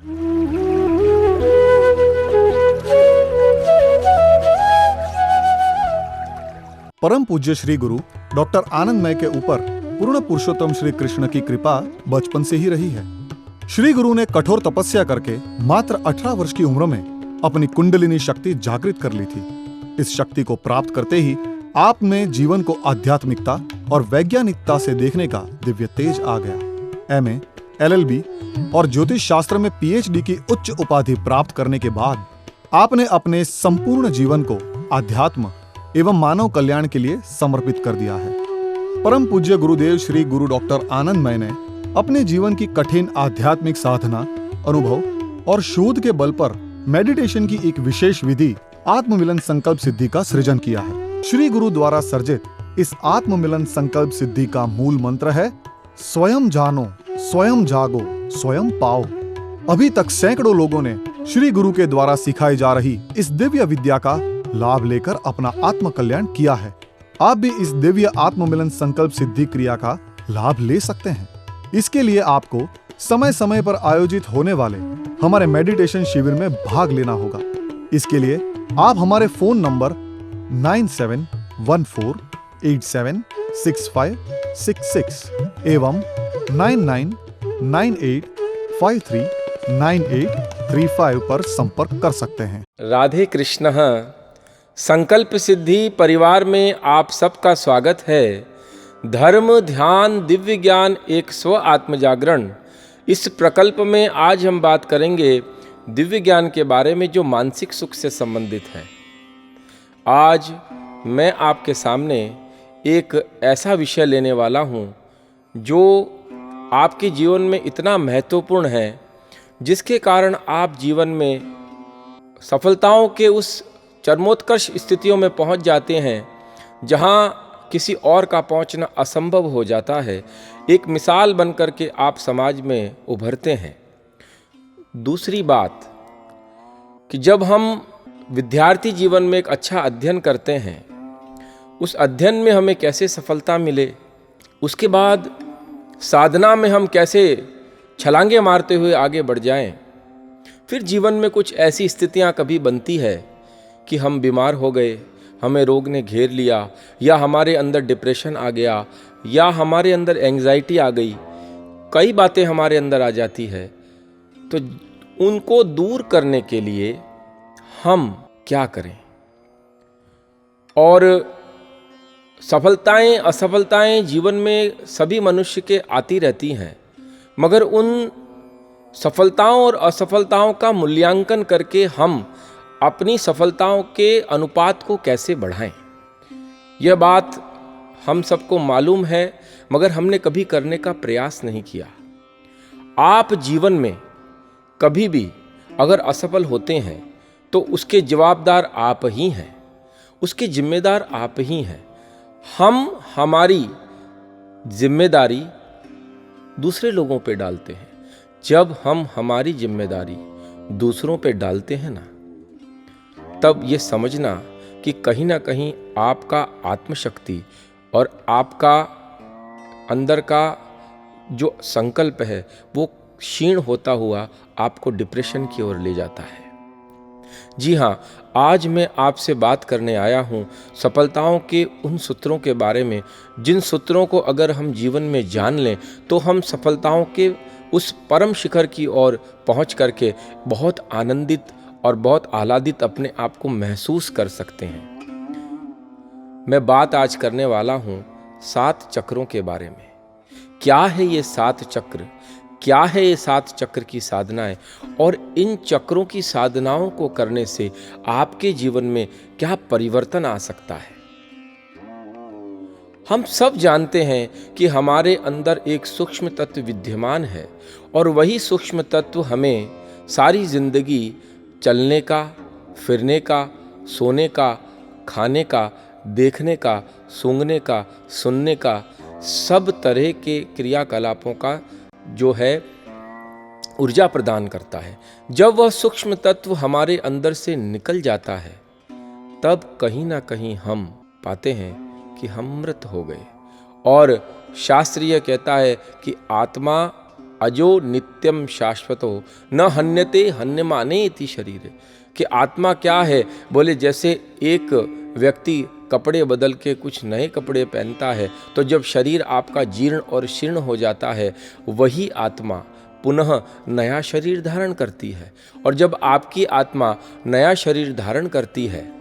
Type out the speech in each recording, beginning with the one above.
परम पूज्य श्री गुरु डॉक्टर आनंदमय के ऊपर पूर्ण पुरुषोत्तम श्री कृष्ण की कृपा बचपन से ही रही है। श्री गुरु ने कठोर तपस्या करके मात्र 18 वर्ष की उम्र में अपनी कुंडलिनी शक्ति जागृत कर ली थी। इस शक्ति को प्राप्त करते ही आप में जीवन को आध्यात्मिकता और वैज्ञानिकता से देखने का दिव्य तेज आ गया। एमए, एलएलबी और ज्योतिष शास्त्र में पीएचडी की उच्च उपाधि प्राप्त करने के बाद आपने अपने संपूर्ण जीवन को अध्यात्म एवं मानव कल्याण के लिए समर्पित कर दिया है। परम पूज्य गुरुदेव श्री गुरु डॉक्टर आनंदमय ने अपने जीवन की कठिन आध्यात्मिक साधना, अनुभव और शोध के बल पर मेडिटेशन की एक विशेष विधि आत्ममिलन संकल्प सिद्धि का सृजन किया है। श्री गुरु द्वारा सर्जित इस आत्ममिलन संकल्प सिद्धि का मूल मंत्र है, स्वयं जानो, स्वयं जागो, स्वयं पाओ। अभी तक सैकड़ों लोगों ने श्री गुरु के द्वारा सिखाई जा रही इस दिव्य विद्या का लाभ लेकर अपना आत्म कल्याण किया है। आप भी इस दिव्य आत्ममिलन संकल्प सिद्धि क्रिया का लाभ ले सकते हैं। इसके लिए आपको समय समय पर आयोजित होने वाले हमारे मेडिटेशन शिविर में भाग लेना होगा। इसके लिए आप हमारे फोन नंबर 9714876566 एवं 9998539835 पर संपर्क कर सकते हैं। राधे कृष्ण। संकल्प सिद्धि परिवार में आप सबका स्वागत है। धर्म, ध्यान, दिव्य ज्ञान, एक स्व आत्म जागरण, इस प्रकल्प में आज हम बात करेंगे दिव्य ज्ञान के बारे में जो मानसिक सुख से संबंधित है। आज मैं आपके सामने एक ऐसा विषय लेने वाला हूँ जो आपके जीवन में इतना महत्वपूर्ण है, जिसके कारण आप जीवन में सफलताओं के उस चरमोत्कर्ष स्थितियों में पहुंच जाते हैं जहां किसी और का पहुंचना असंभव हो जाता है। एक मिसाल बनकर के आप समाज में उभरते हैं। दूसरी बात कि जब हम विद्यार्थी जीवन में एक अच्छा अध्ययन करते हैं, उस अध्ययन में हमें कैसे सफलता मिले, उसके बाद साधना में हम कैसे छलांगे मारते हुए आगे बढ़ जाएं। फिर जीवन में कुछ ऐसी स्थितियां कभी बनती है कि हम बीमार हो गए, हमें रोग ने घेर लिया, या हमारे अंदर डिप्रेशन आ गया, या हमारे अंदर एंग्जाइटी आ गई, कई बातें हमारे अंदर आ जाती है। तो उनको दूर करने के लिए हम क्या करें? और सफलताएं असफलताएं जीवन में सभी मनुष्य के आती रहती हैं, मगर उन सफलताओं और असफलताओं का मूल्यांकन करके हम अपनी सफलताओं के अनुपात को कैसे बढ़ाएं, यह बात हम सबको मालूम है, मगर हमने कभी करने का प्रयास नहीं किया। आप जीवन में कभी भी अगर असफल होते हैं तो उसके जवाबदार आप ही हैं, उसके जिम्मेदार आप ही हैं। हम हमारी जिम्मेदारी दूसरे लोगों पे डालते हैं। जब हम हमारी जिम्मेदारी दूसरों पे डालते हैं ना, तब ये समझना कि कहीं ना कहीं आपका आत्मशक्ति और आपका अंदर का जो संकल्प है वो क्षीण होता हुआ आपको डिप्रेशन की ओर ले जाता है। जी हाँ, आज मैं आपसे बात करने आया हूँ सफलताओं के उन सूत्रों के बारे में, जिन सूत्रों को अगर हम जीवन में जान लें तो हम सफलताओं के उस परम शिखर की ओर पहुँच करके बहुत आनंदित और बहुत आह्लादित अपने आप को महसूस कर सकते हैं। मैं बात आज करने वाला हूँ 7 चक्रों के बारे में। क्या है ये 7 चक्र? क्या है ये 7 चक्र की साधनाएं? और इन चक्रों की साधनाओं को करने से आपके जीवन में क्या परिवर्तन आ सकता है? हम सब जानते हैं कि हमारे अंदर एक सूक्ष्म तत्व विद्यमान है, और वही सूक्ष्म तत्व हमें सारी जिंदगी चलने का, फिरने का, सोने का, खाने का, देखने का, सूंघने का, सुनने का, सब तरह के क्रियाकलापों का जो है ऊर्जा प्रदान करता है। जब वह सूक्ष्म तत्व हमारे अंदर से निकल जाता है, तब कहीं ना कहीं हम पाते हैं कि हम मृत हो गए। और शास्त्र यह कहता है कि आत्मा अजो नित्यम शाश्वतो न हन्यते हन्यमाने इति शरीर। कि आत्मा क्या है? बोले जैसे एक व्यक्ति कपड़े बदल के कुछ नए कपड़े पहनता है, तो जब शरीर आपका जीर्ण और शीर्ण हो जाता है, वही आत्मा पुनः नया शरीर धारण करती है। और जब आपकी आत्मा नया शरीर धारण करती है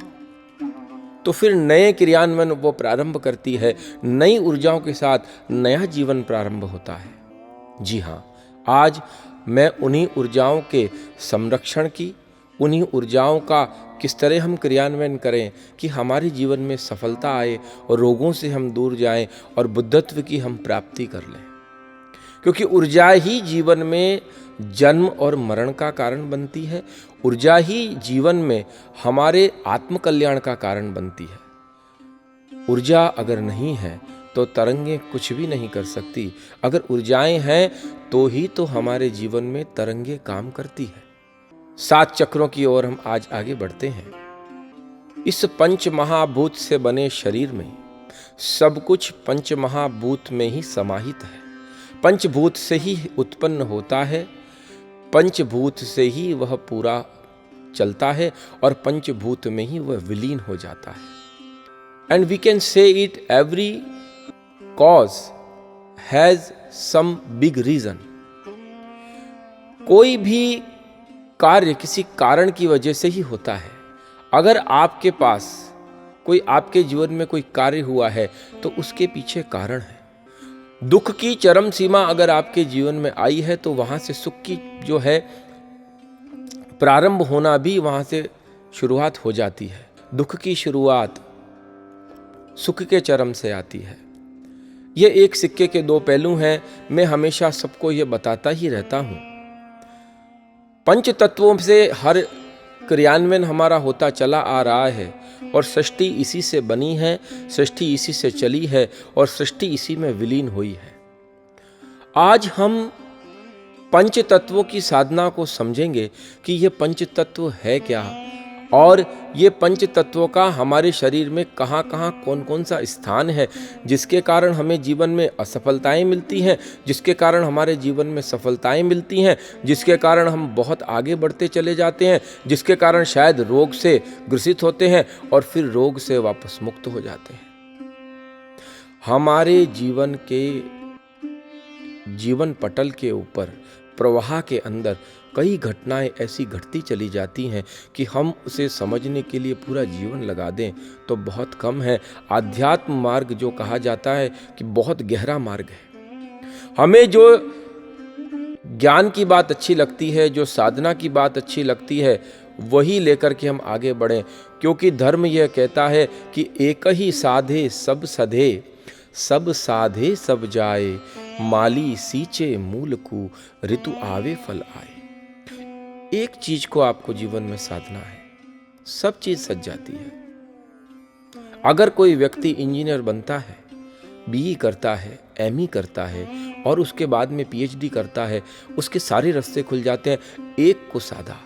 तो फिर नए क्रियान्वयन वो प्रारंभ करती है, नई ऊर्जाओं के साथ नया जीवन प्रारंभ होता है। जी हाँ, आज मैं उन्हीं ऊर्जाओं के संरक्षण की, उन्हीं ऊर्जाओं का किस तरह हम क्रियान्वयन करें कि हमारे जीवन में सफलता आए और रोगों से हम दूर जाएं और बुद्धत्व की हम प्राप्ति कर लें। क्योंकि ऊर्जा ही जीवन में जन्म और मरण का कारण बनती है, ऊर्जा ही जीवन में हमारे आत्मकल्याण का कारण बनती है। ऊर्जा अगर नहीं है तो तरंगें कुछ भी नहीं कर सकती। अगर ऊर्जाएं हैं तो ही तो हमारे जीवन में तरंगें काम करती है। 7 चक्रों की ओर हम आज आगे बढ़ते हैं। इस पंच महाभूत से बने शरीर में सब कुछ पंच महाभूत में ही समाहित है। पंचभूत से ही उत्पन्न होता है, पंचभूत से ही वह पूरा चलता है और पंचभूत में ही वह विलीन हो जाता है। And we can say it every cause has some big reason. कोई भी कार्य किसी कारण की वजह से ही होता है। अगर आपके पास कोई, आपके जीवन में कोई कार्य हुआ है तो उसके पीछे कारण है। दुख की चरम सीमा अगर आपके जीवन में आई है तो वहां से सुख की जो है प्रारंभ होना भी वहां से शुरुआत हो जाती है। दुख की शुरुआत सुख के चरम से आती है। ये एक सिक्के के 2 पहलू हैं। मैं हमेशा सबको ये बताता ही रहता हूं। पंच तत्वों से हर क्रियान्वयन हमारा होता चला आ रहा है और सृष्टि इसी से बनी है, सृष्टि इसी से चली है और सृष्टि इसी में विलीन हुई है। आज हम पंच तत्वों की साधना को समझेंगे कि ये पंच तत्व है क्या और ये पंच तत्वों का हमारे शरीर में कहाँ कहाँ कौन कौन सा स्थान है, जिसके कारण हमें जीवन में असफलताएं मिलती हैं, जिसके कारण हमारे जीवन में सफलताएं मिलती हैं, जिसके कारण हम बहुत आगे बढ़ते चले जाते हैं, जिसके कारण शायद रोग से ग्रसित होते हैं और फिर रोग से वापस मुक्त हो जाते हैं। हमारे जीवन के जीवन पटल के ऊपर प्रवाह के अंदर कई घटनाएं ऐसी घटती चली जाती हैं कि हम उसे समझने के लिए पूरा जीवन लगा दें तो बहुत कम है। आध्यात्म मार्ग जो कहा जाता है कि बहुत गहरा मार्ग है। हमें जो ज्ञान की बात अच्छी लगती है, जो साधना की बात अच्छी लगती है, वही लेकर के हम आगे बढ़ें। क्योंकि धर्म यह कहता है कि एक ही साधे सब सधे, सब साधे सब जाए, माली सींचे मूल को, ऋतु आवे फल आए। एक चीज को आपको जीवन में साधना है, सब चीज सज जाती है। अगर कोई व्यक्ति इंजीनियर बनता है, बीई करता है, एमई करता है और उसके बाद में पीएचडी करता है, उसके सारे रास्ते खुल जाते हैं। एक को साधा,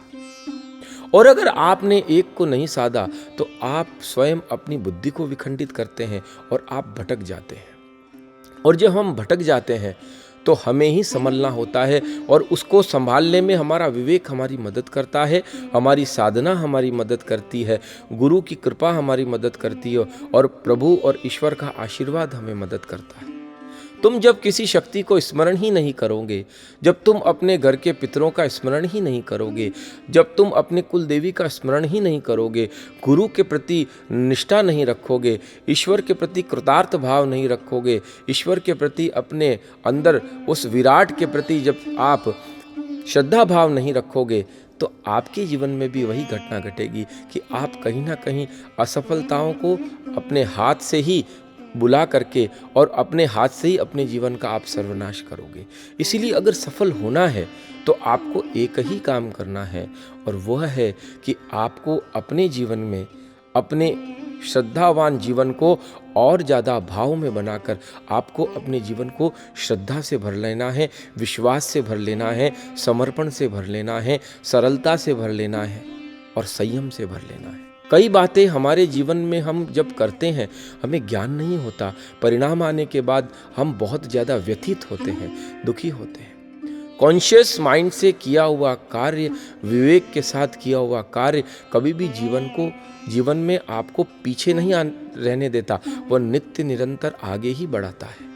और अगर आपने एक को नहीं साधा तो आप स्वयं अपनी बुद्धि को विखंडित करते हैं और आप भटक जाते हैं। और जब हम भटक जाते हैं तो हमें ही संभलना होता है और उसको संभालने में हमारा विवेक हमारी मदद करता है, हमारी साधना हमारी मदद करती है, गुरु की कृपा हमारी मदद करती है और प्रभु और ईश्वर का आशीर्वाद हमें मदद करता है। तुम जब किसी शक्ति को स्मरण ही नहीं करोगे, जब तुम अपने घर के पितरों का स्मरण ही नहीं करोगे, जब तुम अपने कुल देवी का स्मरण ही नहीं करोगे, गुरु के प्रति निष्ठा नहीं रखोगे, ईश्वर के प्रति कृतार्थ भाव नहीं रखोगे, ईश्वर के प्रति अपने अंदर उस विराट के प्रति जब आप श्रद्धा भाव नहीं रखोगे, तो आपके जीवन में भी वही घटना घटेगी कि आप कहीं ना कहीं असफलताओं को अपने हाथ से ही बुला करके और अपने हाथ से ही अपने जीवन का आप सर्वनाश करोगे। इसीलिए अगर सफल होना है तो आपको एक ही काम करना है और वह है कि आपको अपने जीवन में अपने श्रद्धावान जीवन को और ज़्यादा भाव में बनाकर आपको अपने जीवन को श्रद्धा से भर लेना है, विश्वास से भर लेना है, समर्पण से भर लेना है, सरलता से भर लेना है और संयम से भर लेना है। कई बातें हमारे जीवन में हम जब करते हैं हमें ज्ञान नहीं होता, परिणाम आने के बाद हम बहुत ज़्यादा व्यथित होते हैं, दुखी होते हैं। कॉन्शियस माइंड से किया हुआ कार्य, विवेक के साथ किया हुआ कार्य कभी भी जीवन में आपको पीछे नहीं रहने देता, वह नित्य निरंतर आगे ही बढ़ाता है।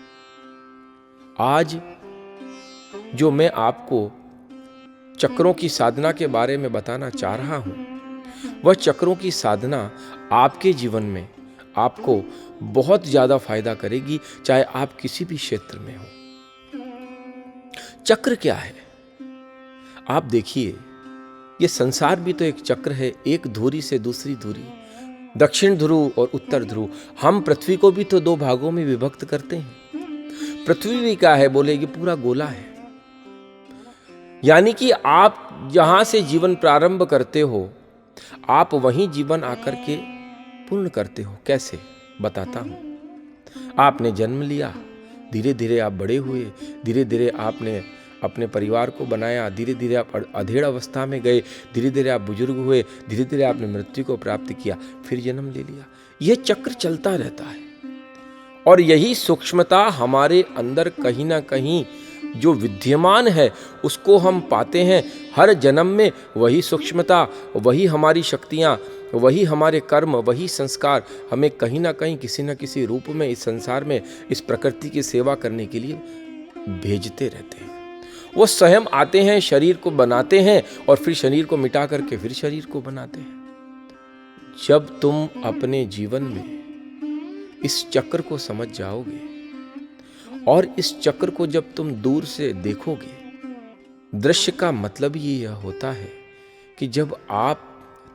आज जो मैं आपको चक्रों की साधना के बारे में बताना चाह रहा हूं, वह चक्रों की साधना आपके जीवन में आपको बहुत ज्यादा फायदा करेगी, चाहे आप किसी भी क्षेत्र में हो। चक्र क्या है? आप देखिए, ये संसार भी तो एक चक्र है, एक धुरी से दूसरी धुरी, दक्षिण ध्रुव और उत्तर ध्रुव। हम पृथ्वी को भी तो 2 भागों में विभक्त करते हैं। पृथ्वी भी क्या है? बोले ये पूरा गोला है। यानी कि आप जहां से जीवन प्रारंभ करते हो, आप वहीं जीवन आकर के पूर्ण करते हो। कैसे? बताता हूं। आपने जन्म लिया, धीरे धीरे आप बड़े हुए, धीरे धीरे आपने अपने परिवार को बनाया, धीरे धीरे आप अधेड़ अवस्था में गए, धीरे धीरे आप बुजुर्ग हुए, धीरे धीरे आपने मृत्यु को प्राप्त किया, फिर जन्म ले लिया। यह चक्र चलता रहता है। और यही सूक्ष्मता हमारे अंदर कहीं ना कहीं जो विद्यमान है उसको हम पाते हैं हर जन्म में। वही सूक्ष्मता, वही हमारी शक्तियाँ, वही हमारे कर्म, वही संस्कार हमें कहीं ना कहीं किसी न किसी रूप में इस संसार में, इस प्रकृति की सेवा करने के लिए भेजते रहते हैं। वो स्वयं आते हैं, शरीर को बनाते हैं और फिर शरीर को मिटा करके फिर शरीर को बनाते हैं। जब तुम अपने जीवन में इस चक्र को समझ जाओगे और इस चक्र को जब तुम दूर से देखोगे, दृश्य का मतलब ही यह होता है कि जब आप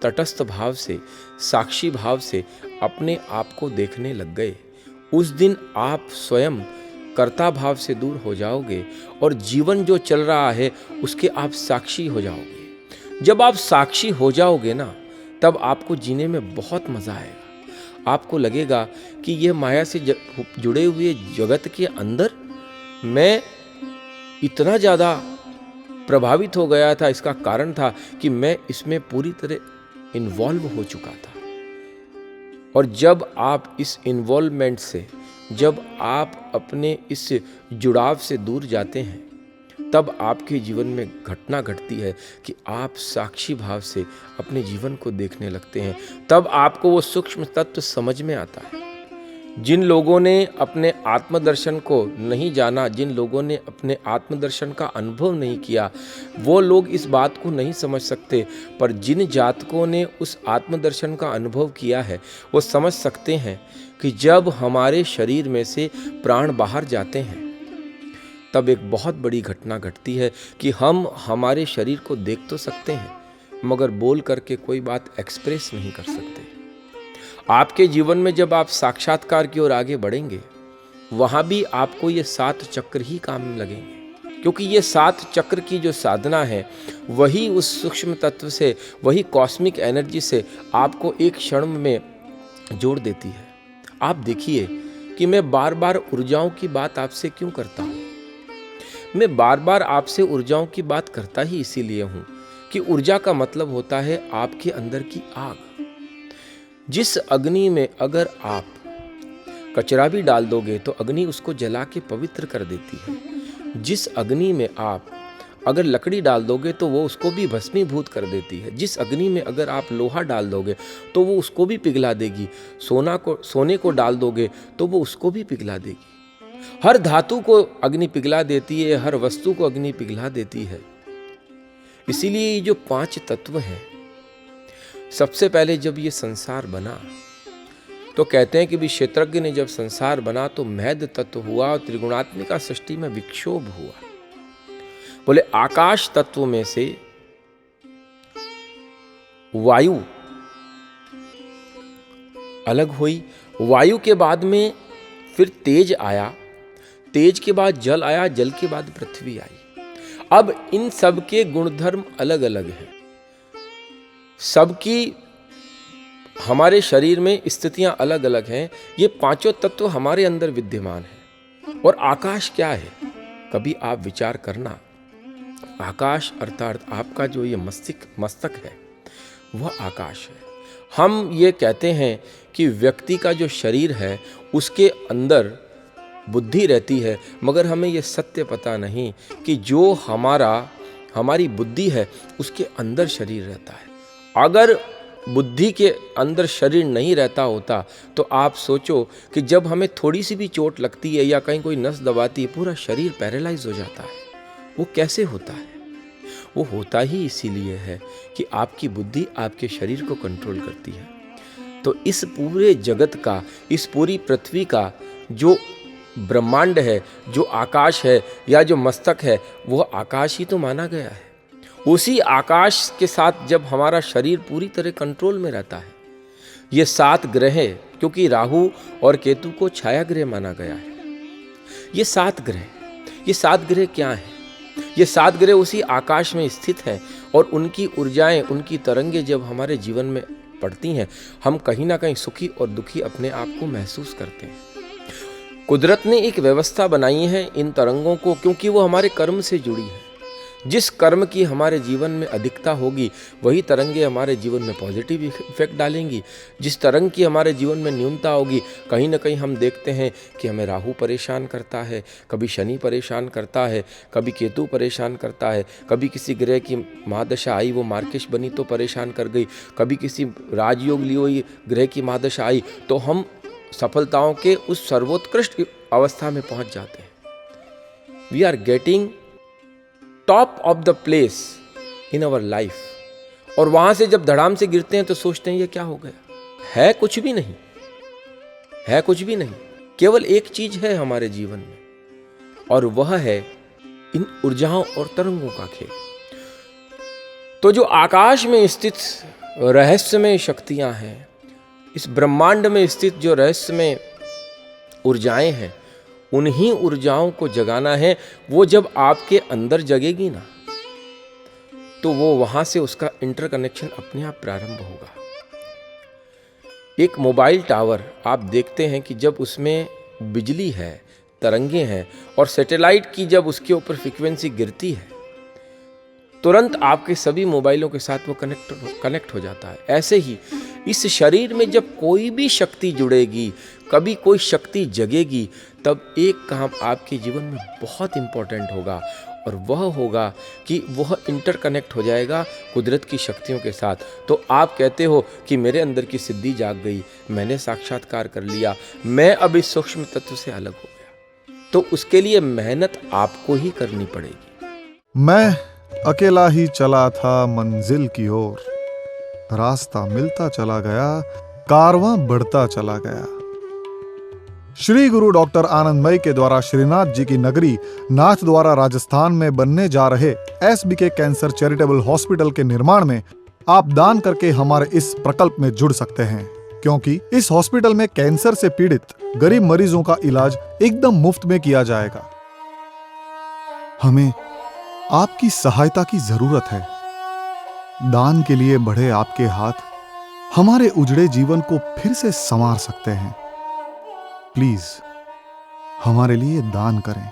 तटस्थ भाव से, साक्षी भाव से अपने आप को देखने लग गए, उस दिन आप स्वयं कर्ता भाव से दूर हो जाओगे और जीवन जो चल रहा है उसके आप साक्षी हो जाओगे। जब आप साक्षी हो जाओगे ना, तब आपको जीने में बहुत मजा आएगा। आपको लगेगा कि यह माया से जुड़े हुए जगत के अंदर मैं इतना ज़्यादा प्रभावित हो गया था। इसका कारण था कि मैं इसमें पूरी तरह इन्वॉल्व हो चुका था। और जब आप इस इन्वॉल्वमेंट से, जब आप अपने इस जुड़ाव से दूर जाते हैं, तब आपके जीवन में घटना घटती है कि आप साक्षी भाव से अपने जीवन को देखने लगते हैं। तब आपको वो सूक्ष्म तत्व समझ में आता है। जिन लोगों ने अपने आत्मदर्शन को नहीं जाना, जिन लोगों ने अपने आत्मदर्शन का अनुभव नहीं किया, वो लोग इस बात को नहीं समझ सकते। पर जिन जातकों ने उस आत्मदर्शन का अनुभव किया है, वो समझ सकते हैं कि जब हमारे शरीर में से प्राण बाहर जाते हैं, तब एक बहुत बड़ी घटना घटती है कि हम हमारे शरीर को देख तो सकते हैं, मगर बोल करके कोई बात एक्सप्रेस नहीं कर सकते। आपके जीवन में जब आप साक्षात्कार की ओर आगे बढ़ेंगे, वहाँ भी आपको ये 7 चक्र ही काम लगेंगे। क्योंकि ये 7 चक्र की जो साधना है, वही उस सूक्ष्म तत्व से, वही कॉस्मिक एनर्जी से आपको एक क्षण में जोड़ देती है। आप देखिए कि मैं बार बार ऊर्जाओं की बात आपसे क्यों करता हूँ। मैं बार बार आपसे ऊर्जाओं की बात करता ही इसीलिए हूँ कि ऊर्जा का मतलब होता है आपके अंदर की आग। जिस अग्नि में अगर आप कचरा भी डाल दोगे तो अग्नि उसको जला के पवित्र कर देती है। जिस अग्नि में आप अगर लकड़ी डाल दोगे तो वो उसको भी भस्मीभूत कर देती है। जिस अग्नि में अगर आप लोहा डाल दोगे तो वो उसको भी पिघला देगी। सोने को डाल दोगे तो वो उसको भी पिघला देगी। हर धातु को अग्नि पिघला देती है, हर वस्तु को अग्नि पिघला देती है। इसीलिए ये जो 5 तत्व हैं, सबसे पहले जब ये संसार बना तो कहते हैं कि भी क्षेत्रज्ञ ने जब संसार बना तो महद तत्व हुआ और त्रिगुणात्मिका सृष्टि में विक्षोभ हुआ। बोले आकाश तत्व में से वायु अलग हुई, वायु के बाद में फिर तेज आया, तेज के बाद जल आया, जल के बाद पृथ्वी आई। अब इन सब के गुणधर्म अलग अलग हैं। सबकी हमारे शरीर में स्थितियां अलग अलग हैं। ये 5 तत्व हमारे अंदर विद्यमान हैं। और आकाश क्या है? कभी आप विचार करना, आकाश अर्थात आपका जो ये मस्तक है वह आकाश है। हम ये कहते हैं कि व्यक्ति का जो शरीर है उसके अंदर बुद्धि रहती है, मगर हमें ये सत्य पता नहीं कि जो हमारी बुद्धि है उसके अंदर शरीर रहता है। अगर बुद्धि के अंदर शरीर नहीं रहता होता तो आप सोचो कि जब हमें थोड़ी सी भी चोट लगती है या कहीं कोई नस दबाती है, पूरा शरीर पैरालाइज हो जाता है। वो कैसे होता है? वो होता ही इसीलिए है कि आपकी बुद्धि आपके शरीर को कंट्रोल करती है। तो इस पूरे जगत का, इस पूरी पृथ्वी का जो ब्रह्मांड है, जो आकाश है या जो मस्तक है, वह आकाश ही तो माना गया है। उसी आकाश के साथ जब हमारा शरीर पूरी तरह कंट्रोल में रहता है, ये 7 ग्रह, क्योंकि राहु और केतु को छाया ग्रह माना गया है, ये 7 ग्रह क्या हैं? ये 7 ग्रह उसी आकाश में स्थित हैं और उनकी ऊर्जाएं, उनकी तरंगे जब हमारे जीवन में पड़ती हैं, हम कहीं ना कहीं सुखी और दुखी अपने आप को महसूस करते हैं। कुदरत ने एक व्यवस्था बनाई है इन तरंगों को, क्योंकि वो हमारे कर्म से जुड़ी है। जिस कर्म की हमारे जीवन में अधिकता होगी वही तरंगे हमारे जीवन में पॉजिटिव इफेक्ट डालेंगी। जिस तरंग की हमारे जीवन में न्यूनता होगी, कहीं ना कहीं हम देखते हैं कि हमें राहु परेशान करता है, कभी शनि परेशान करता है, कभी केतु परेशान करता है, कभी किसी ग्रह की महादशा आई वो मार्किश बनी तो परेशान कर गई, कभी किसी राजयोग ली हुई ग्रह की महादशा आई तो हम सफलताओं के उस सर्वोत्कृष्ट अवस्था में पहुंच जाते हैं। We are getting top of the place in our life, और वहां से जब धड़ाम से गिरते हैं तो सोचते हैं ये क्या हो गया। है कुछ भी नहीं, है कुछ भी नहीं। केवल एक चीज है हमारे जीवन में, और वह है इन ऊर्जाओं और तरंगों का खेल। तो जो आकाश में स्थित रहस्यमय शक्तियां हैं, इस ब्रह्मांड में स्थित जो रहस्यमय ऊर्जाएं हैं, उन्हीं ऊर्जाओं को जगाना है। वो जब आपके अंदर जगेगी ना, तो वो वहां से उसका इंटरकनेक्शन अपने आप प्रारंभ होगा। एक मोबाइल टावर आप देखते हैं कि जब उसमें बिजली है, तरंगे हैं, और सैटेलाइट की जब उसके ऊपर फ्रीक्वेंसी गिरती है, तुरंत आपके सभी मोबाइलों के साथ वो कनेक्ट हो जाता है। ऐसे ही इस शरीर में जब कोई भी शक्ति जुड़ेगी, कभी कोई शक्ति जगेगी, तब एक काम आपके जीवन में बहुत इंपॉर्टेंट होगा, और वह होगा कि वह इंटरकनेक्ट हो जाएगा कुदरत की शक्तियों के साथ। तो आप कहते हो कि मेरे अंदर की सिद्धि जाग गई, मैंने साक्षात्कार कर लिया, मैं अब इस सूक्ष्म तत्व से अलग हो गया। तो उसके लिए मेहनत आपको ही करनी पड़ेगी। मैं अकेला ही चला था मंजिल की ओर, रास्ता मिलता चला गया, कारवां बढ़ता चला गया। श्री गुरु डॉक्टर आनंदमयी के द्वारा श्रीनाथ जी की नगरी नाथद्वारा राजस्थान में बनने जा रहे SBK कैंसर चैरिटेबल हॉस्पिटल के निर्माण में आप दान करके हमारे इस प्रकल्प में जुड़ सकते हैं, क्योंकि इस हॉस्पिटल में कैंसर से पीड़ित गरीब मरीजों का इलाज एकदम मुफ्त में किया जाएगा। हमें आपकी सहायता की जरूरत है। दान के लिए बढ़े आपके हाथ हमारे उजड़े जीवन को फिर से संवार सकते हैं। प्लीज हमारे लिए दान करें।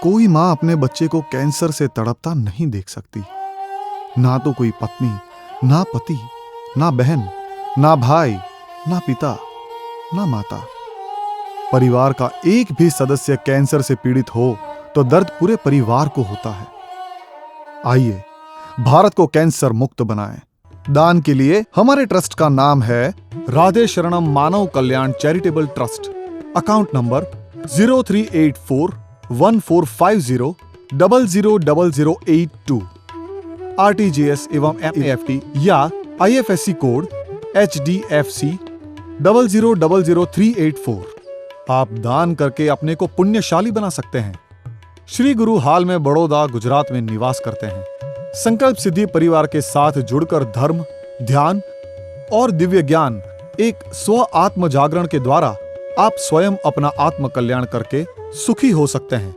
कोई मां अपने बच्चे को कैंसर से तड़पता नहीं देख सकती। ना तो कोई पत्नी, ना पति, ना बहन, ना भाई, ना पिता, ना माता। परिवार का एक भी सदस्य कैंसर से पीड़ित हो तो दर्द पूरे परिवार को होता है। आइए भारत को कैंसर मुक्त बनाएं। दान के लिए हमारे ट्रस्ट का नाम है Radhe Sharanam Manav Kalyan charitable trust. Account number 03841450000082। RTGS एवं NEFT या IFSC कोड HDFC 000384। आप दान करके अपने को पुण्यशाली बना सकते हैं। श्री गुरु हाल में बड़ौदा, गुजरात में निवास करते हैं। संकल्प सिद्धि परिवार के साथ जुड़कर धर्म, ध्यान और दिव्य ज्ञान एक स्व आत्म जागरण के द्वारा आप स्वयं अपना आत्म कल्याण करके सुखी हो सकते हैं।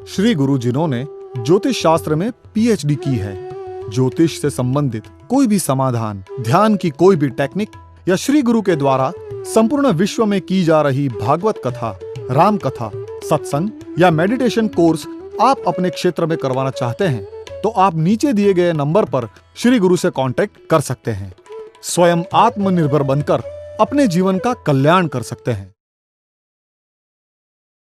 श्री गुरु जिन्होंने ज्योतिष शास्त्र में PhD की है, ज्योतिष से संबंधित कोई भी समाधान, ध्यान की कोई भी टेक्निक या श्री गुरु के द्वारा संपूर्ण विश्व में की जा रही भागवत कथा, राम कथा, सत्संग या मेडिटेशन कोर्स आप अपने क्षेत्र में करवाना चाहते हैं तो आप नीचे दिए गए नंबर पर श्री गुरु से कांटेक्ट कर सकते हैं। स्वयं आत्मनिर्भर बनकर अपने जीवन का कल्याण कर सकते हैं।